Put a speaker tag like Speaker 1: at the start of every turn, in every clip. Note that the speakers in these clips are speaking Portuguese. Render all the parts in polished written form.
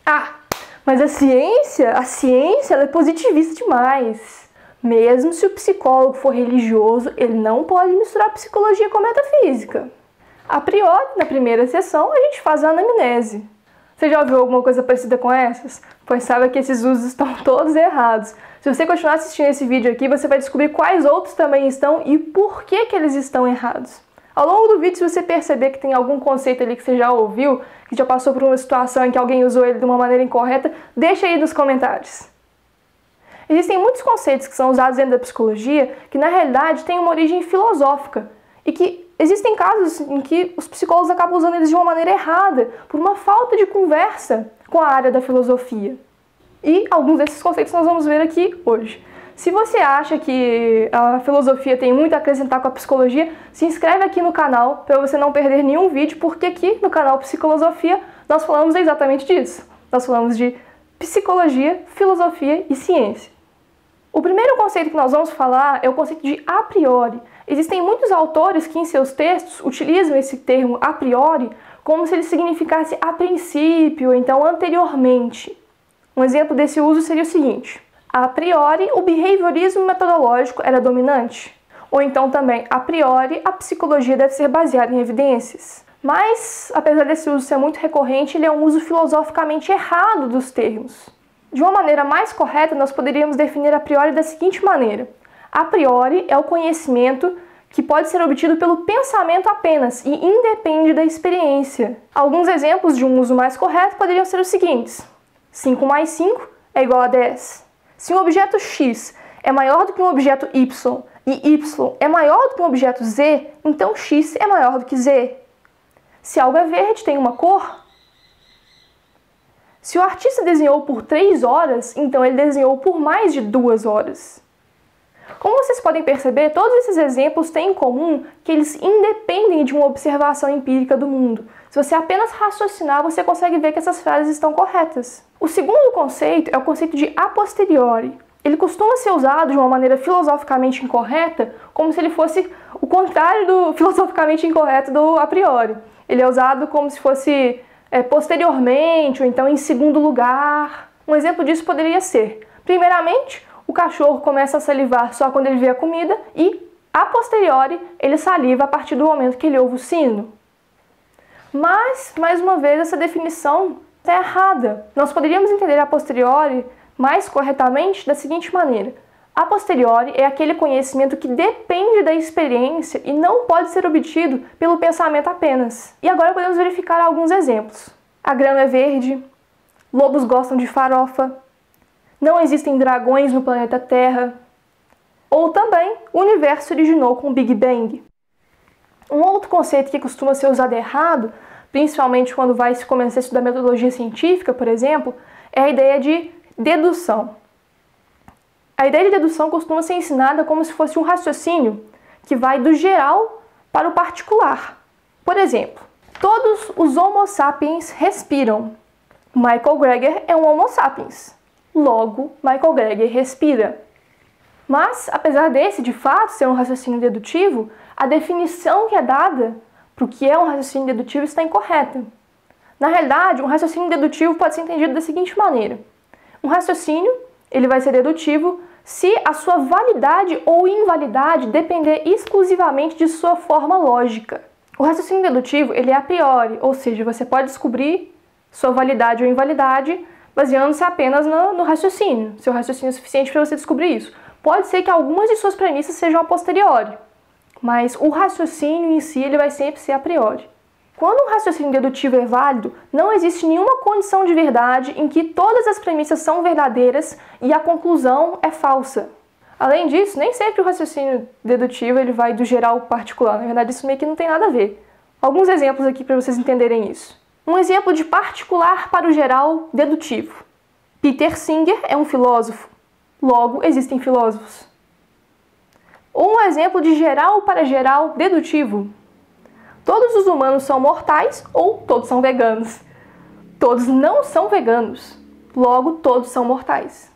Speaker 1: Ah, mas a ciência ela é positivista demais. Mesmo se o psicólogo for religioso, ele não pode misturar psicologia com metafísica. A priori, na primeira sessão, a gente faz a anamnese. Você já ouviu alguma coisa parecida com essas? Pois saiba que esses usos estão todos errados. Se você continuar assistindo esse vídeo aqui, você vai descobrir quais outros também estão e por que eles estão errados. Ao longo do vídeo, se você perceber que tem algum conceito ali que você já ouviu, que já passou por uma situação em que alguém usou ele de uma maneira incorreta, deixa aí nos comentários. Existem muitos conceitos que são usados dentro da psicologia que, na realidade, têm uma origem filosófica e que existem casos em que os psicólogos acabam usando eles de uma maneira errada, por uma falta de conversa com a área da filosofia. E alguns desses conceitos nós vamos ver aqui hoje. Se você acha que a filosofia tem muito a acrescentar com a psicologia, se inscreve aqui no canal para você não perder nenhum vídeo, porque aqui no canal Psicolosofia nós falamos exatamente disso. Nós falamos de psicologia, filosofia e ciência. O primeiro conceito que nós vamos falar é o conceito de a priori. Existem muitos autores que em seus textos utilizam esse termo a priori como se ele significasse a princípio, ou então anteriormente. Um exemplo desse uso seria o seguinte: a priori, o behaviorismo metodológico era dominante. Ou então também, a priori, a psicologia deve ser baseada em evidências. Mas, apesar desse uso ser muito recorrente, ele é um uso filosoficamente errado dos termos. De uma maneira mais correta, nós poderíamos definir a priori da seguinte maneira: a priori é o conhecimento que pode ser obtido pelo pensamento apenas e independe da experiência. Alguns exemplos de um uso mais correto poderiam ser os seguintes: 5 mais 5 é igual a 10. Se um objeto x é maior do que um objeto y e y é maior do que um objeto z, então x é maior do que z. Se algo é verde, tem uma cor. Se o artista desenhou por 3 horas, então ele desenhou por mais de 2 horas. Como vocês podem perceber, todos esses exemplos têm em comum que eles independem de uma observação empírica do mundo. Se você apenas raciocinar, você consegue ver que essas frases estão corretas. O segundo conceito é o conceito de a posteriori. Ele costuma ser usado de uma maneira filosoficamente incorreta, como se ele fosse o contrário do filosoficamente incorreto do a priori. Ele é usado como se fosse posteriormente, ou então em segundo lugar. Um exemplo disso poderia ser: primeiramente, o cachorro começa a salivar só quando ele vê a comida e, a posteriori, ele saliva a partir do momento que ele ouve o sino. Mas, mais uma vez, essa definição está errada. Nós poderíamos entender a posteriori mais corretamente da seguinte maneira: a posteriori é aquele conhecimento que depende da experiência e não pode ser obtido pelo pensamento apenas. E agora podemos verificar alguns exemplos. A grama é verde, lobos gostam de farofa, não existem dragões no planeta Terra, ou também o universo originou com o Big Bang. Um outro conceito que costuma ser usado errado, principalmente quando vai se começar a estudar metodologia científica, por exemplo, é a ideia de dedução. A ideia de dedução costuma ser ensinada como se fosse um raciocínio que vai do geral para o particular. Por exemplo, todos os Homo sapiens respiram. Michael Greger é um Homo sapiens. Logo, Michael Greger respira. Mas, apesar desse, de fato, ser um raciocínio dedutivo, a definição que é dada para o que é um raciocínio dedutivo está incorreta. Na realidade, um raciocínio dedutivo pode ser entendido da seguinte maneira: um raciocínio ele vai ser dedutivo se a sua validade ou invalidade depender exclusivamente de sua forma lógica. O raciocínio dedutivo ele é a priori, ou seja, você pode descobrir sua validade ou invalidade baseando-se apenas no raciocínio. Seu raciocínio é suficiente para você descobrir isso. Pode ser que algumas de suas premissas sejam a posteriori, mas o raciocínio em si ele vai sempre ser a priori. Quando um raciocínio dedutivo é válido, não existe nenhuma condição de verdade em que todas as premissas são verdadeiras e a conclusão é falsa. Além disso, nem sempre o raciocínio dedutivo ele vai do geral ao particular. Na verdade, isso meio que não tem nada a ver. Alguns exemplos aqui para vocês entenderem isso. Um exemplo de particular para o geral dedutivo. Peter Singer é um filósofo. Logo, existem filósofos. Ou um exemplo de geral para geral dedutivo. Todos os humanos são mortais ou todos são veganos. Todos não são veganos. Logo, todos são mortais.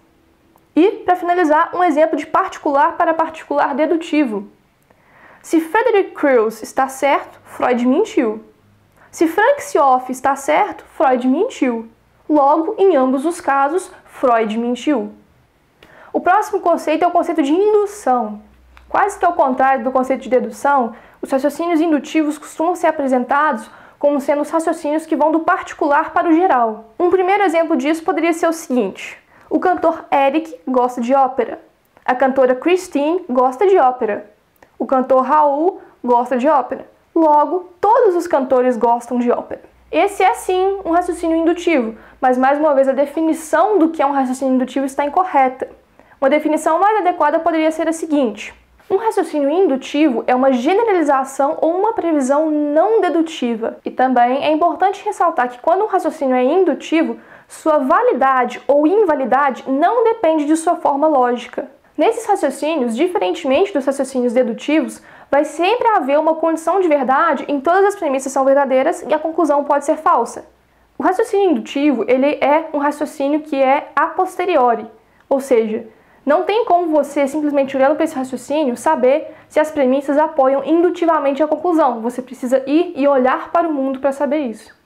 Speaker 1: E, para finalizar, um exemplo de particular para particular dedutivo. Se Frederick Crews está certo, Freud mentiu. Se Frank Seoff está certo, Freud mentiu. Logo, em ambos os casos, Freud mentiu. O próximo conceito é o conceito de indução. Quase que ao contrário do conceito de dedução, os raciocínios indutivos costumam ser apresentados como sendo os raciocínios que vão do particular para o geral. Um primeiro exemplo disso poderia ser o seguinte: o cantor Eric gosta de ópera, a cantora Christine gosta de ópera, o cantor Raul gosta de ópera. Logo, todos os cantores gostam de ópera. Esse é sim um raciocínio indutivo, mas mais uma vez a definição do que é um raciocínio indutivo está incorreta. Uma definição mais adequada poderia ser a seguinte: um raciocínio indutivo é uma generalização ou uma previsão não dedutiva. E também é importante ressaltar que quando um raciocínio é indutivo, sua validade ou invalidade não depende de sua forma lógica. Nesses raciocínios, diferentemente dos raciocínios dedutivos, vai sempre haver uma condição de verdade em todas as premissas são verdadeiras e a conclusão pode ser falsa. O raciocínio indutivo, ele é um raciocínio que é a posteriori, ou seja, não tem como você, simplesmente olhando para esse raciocínio, saber se as premissas apoiam indutivamente a conclusão. Você precisa ir e olhar para o mundo para saber isso.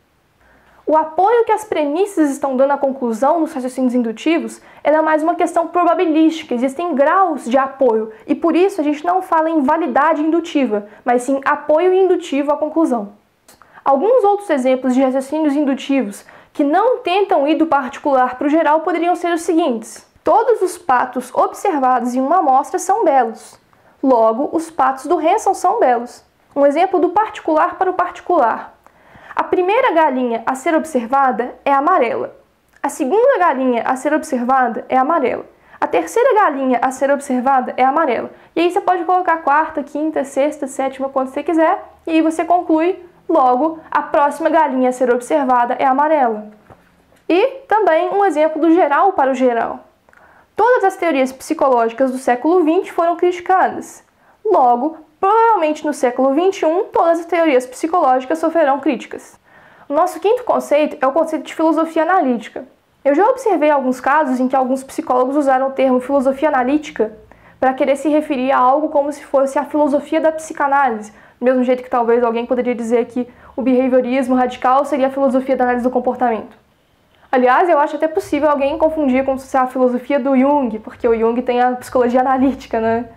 Speaker 1: O apoio que as premissas estão dando à conclusão nos raciocínios indutivos é mais uma questão probabilística, existem graus de apoio, e por isso a gente não fala em validade indutiva, mas sim apoio indutivo à conclusão. Alguns outros exemplos de raciocínios indutivos que não tentam ir do particular para o geral poderiam ser os seguintes: todos os patos observados em uma amostra são belos. Logo, os patos do Hanson são belos. Um exemplo do particular para o particular: a primeira galinha a ser observada é amarela. A segunda galinha a ser observada é amarela. A terceira galinha a ser observada é amarela. E aí você pode colocar quarta, quinta, sexta, sétima, quando você quiser, e aí você conclui, logo, a próxima galinha a ser observada é amarela. E também um exemplo do geral para o geral: todas as teorias psicológicas do século XX foram criticadas. Logo, provavelmente no século XXI, todas as teorias psicológicas sofrerão críticas. O nosso quinto conceito é o conceito de filosofia analítica. Eu já observei alguns casos em que alguns psicólogos usaram o termo filosofia analítica para querer se referir a algo como se fosse a filosofia da psicanálise, do mesmo jeito que talvez alguém poderia dizer que o behaviorismo radical seria a filosofia da análise do comportamento. Aliás, eu acho até possível alguém confundir com a filosofia do Jung, porque o Jung tem a psicologia analítica, né?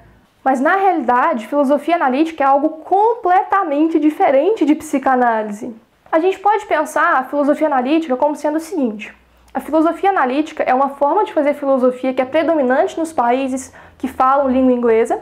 Speaker 1: Mas, na realidade, filosofia analítica é algo completamente diferente de psicanálise. A gente pode pensar a filosofia analítica como sendo o seguinte: a filosofia analítica é uma forma de fazer filosofia que é predominante nos países que falam língua inglesa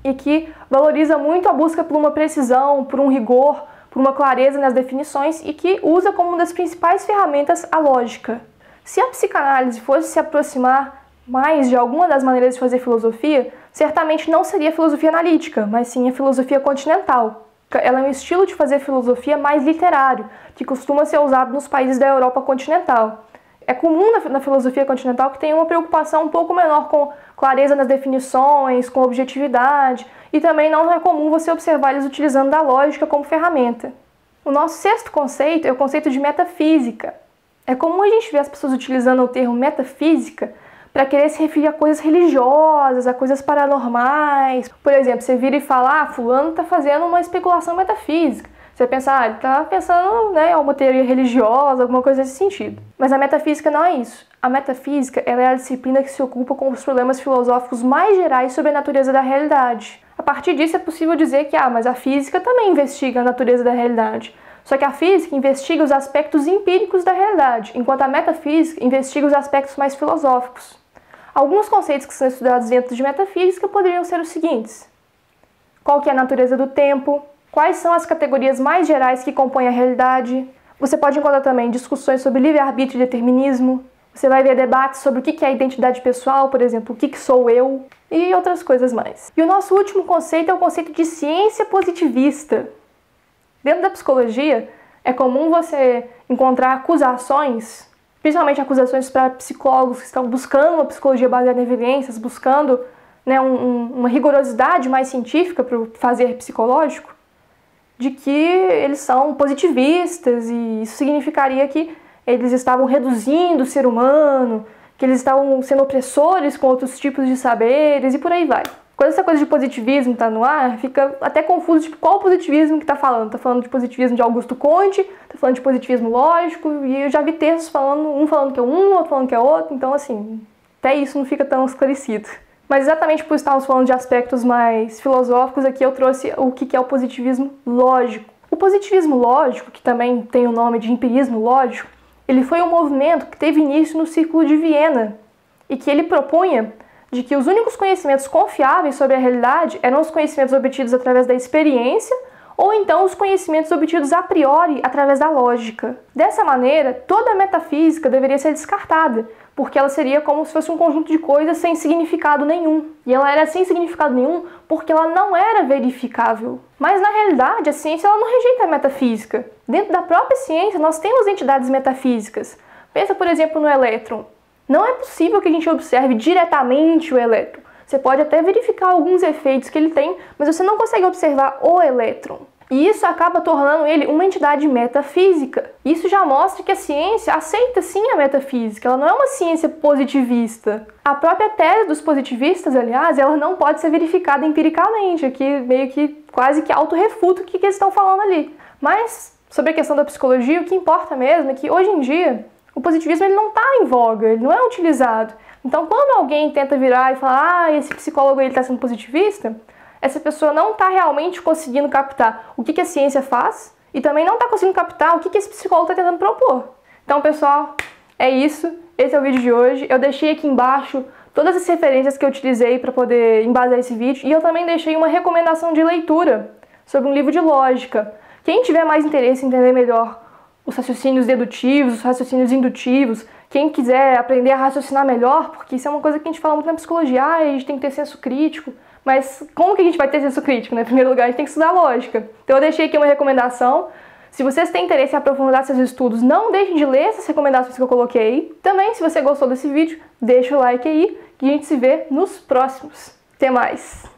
Speaker 1: e que valoriza muito a busca por uma precisão, por um rigor, por uma clareza nas definições e que usa como uma das principais ferramentas a lógica. Se a psicanálise fosse se aproximar mais de alguma das maneiras de fazer filosofia, certamente não seria a filosofia analítica, mas sim a filosofia continental. Ela é um estilo de fazer filosofia mais literário, que costuma ser usado nos países da Europa continental. É comum na filosofia continental que tenha uma preocupação um pouco menor com clareza nas definições, com objetividade, e também não é comum você observar eles utilizando da lógica como ferramenta. O nosso sexto conceito é o conceito de metafísica. É comum a gente ver as pessoas utilizando o termo metafísica para querer se referir a coisas religiosas, a coisas paranormais. Por exemplo, você vira e fala: fulano está fazendo uma especulação metafísica. Você pensa, ele está pensando em uma teoria religiosa, alguma coisa nesse sentido. Mas a metafísica não é isso. A metafísica ela é a disciplina que se ocupa com os problemas filosóficos mais gerais sobre a natureza da realidade. A partir disso é possível dizer que, mas a física também investiga a natureza da realidade. Só que a física investiga os aspectos empíricos da realidade, enquanto a metafísica investiga os aspectos mais filosóficos. Alguns conceitos que são estudados dentro de metafísica poderiam ser os seguintes: qual que é a natureza do tempo? Quais são as categorias mais gerais que compõem a realidade? Você pode encontrar também discussões sobre livre-arbítrio e determinismo. Você vai ver debates sobre o que é a identidade pessoal, por exemplo, o que sou eu, e outras coisas mais. E o nosso último conceito é o conceito de ciência positivista. Dentro da psicologia, é comum você encontrar acusações, principalmente acusações para psicólogos que estão buscando uma psicologia baseada em evidências, buscando uma rigorosidade mais científica para o fazer psicológico, de que eles são positivistas, e isso significaria que eles estavam reduzindo o ser humano, que eles estavam sendo opressores com outros tipos de saberes, e por aí vai. Quando essa coisa de positivismo tá no ar, fica até confuso, tipo, qual positivismo que tá falando? Tá falando de positivismo de Augusto Conte, tá falando de positivismo lógico, e eu já vi textos falando, um falando que é um, outro falando que é outro, então assim, até isso não fica tão esclarecido. Mas exatamente por estarmos falando de aspectos mais filosóficos, aqui eu trouxe o que é o positivismo lógico. O positivismo lógico, que também tem o nome de empirismo lógico, ele foi um movimento que teve início no Círculo de Viena e que ele propunha de que os únicos conhecimentos confiáveis sobre a realidade eram os conhecimentos obtidos através da experiência ou então os conhecimentos obtidos a priori através da lógica. Dessa maneira, toda a metafísica deveria ser descartada, porque ela seria como se fosse um conjunto de coisas sem significado nenhum. E ela era sem significado nenhum porque ela não era verificável. Mas na realidade, a ciência ela não rejeita a metafísica. Dentro da própria ciência, nós temos entidades metafísicas. Pensa, por exemplo, no elétron. Não é possível que a gente observe diretamente o elétron. Você pode até verificar alguns efeitos que ele tem, mas você não consegue observar o elétron. E isso acaba tornando ele uma entidade metafísica. Isso já mostra que a ciência aceita sim a metafísica, ela não é uma ciência positivista. A própria tese dos positivistas, aliás, ela não pode ser verificada empiricamente, aqui meio que quase que autorrefuta o que eles estão falando ali. Mas, sobre a questão da psicologia, o que importa mesmo é que hoje em dia o positivismo ele não está em voga, ele não é utilizado. Então, quando alguém tenta virar e falar, esse psicólogo está sendo positivista, essa pessoa não está realmente conseguindo captar o que a ciência faz e também não está conseguindo captar o que esse psicólogo está tentando propor. Então, pessoal, é isso. Esse é o vídeo de hoje. Eu deixei aqui embaixo todas as referências que eu utilizei para poder embasar esse vídeo e eu também deixei uma recomendação de leitura sobre um livro de lógica. Quem tiver mais interesse em entender melhor os raciocínios dedutivos, os raciocínios indutivos, quem quiser aprender a raciocinar melhor, porque isso é uma coisa que a gente fala muito na psicologia, a gente tem que ter senso crítico, mas como que a gente vai ter senso crítico, né? Em primeiro lugar, a gente tem que estudar lógica. Então eu deixei aqui uma recomendação. Se vocês têm interesse em aprofundar seus estudos, não deixem de ler essas recomendações que eu coloquei. Também, se você gostou desse vídeo, deixa o like aí, que a gente se vê nos próximos. Até mais!